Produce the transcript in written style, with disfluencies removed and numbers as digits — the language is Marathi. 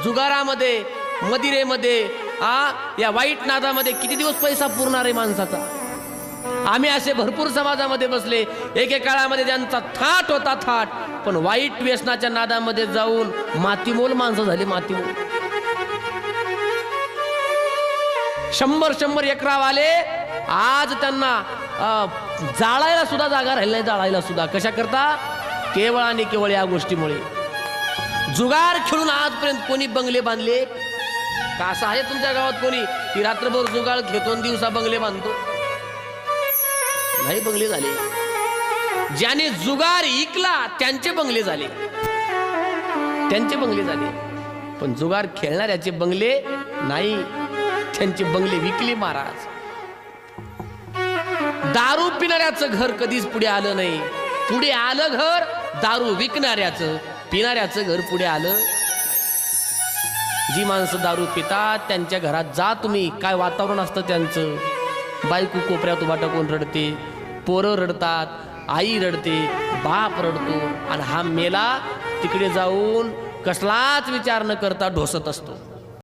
जुगारामध्ये, मदिरेमध्ये, या वाईट नादामध्ये किती दिवस पैसा पुरणार आहे माणसाचा? आम्ही असे भरपूर समाजामध्ये बसले, एकेकाळामध्ये ज्यांचा थाट होता थाट, पण वाईट व्यसनाच्या नादामध्ये जाऊन मातीमोल माणसं झाली, मातीमोल. 100 एकरावाले आज त्यांना जाळायला सुद्धा जागा राहिली नाही, जाळायला सुद्धा. कशा करता? केवळ आणि केवळ या गोष्टीमुळे. जुगार खेळून आजपर्यंत कोणी बंगले बांधले का? असं आहे तुमच्या गावात कोणी की रात्रभर जुगार खेळतो आणि दिवसा बंगले बांधतो? नाही बंगले झाले. ज्याने जुगार ऐकला त्यांचे बंगले झाले, त्यांचे बंगले झाले. पण जुगार खेळणाऱ्याचे बंगले नाही, त्यांचे बंगले विकले महाराज. दारू पिणाऱ्याचं घर कधीच पुढे आलं नाही. पुढे आलं घर दारू विकणाऱ्याचं, पिणाऱ्याचं घर पुढे आलं. जी माणसं दारू पितात त्यांच्या घरात जा तुम्ही, काय वातावरण असतं त्यांचं. बायको कोपऱ्यात उभा टाकून रडते, पोरं रडतात, आई रडते, बाप रडतो, आणि हा मेला तिकडे जाऊन कसलाच विचार न करता ढोसत असतो.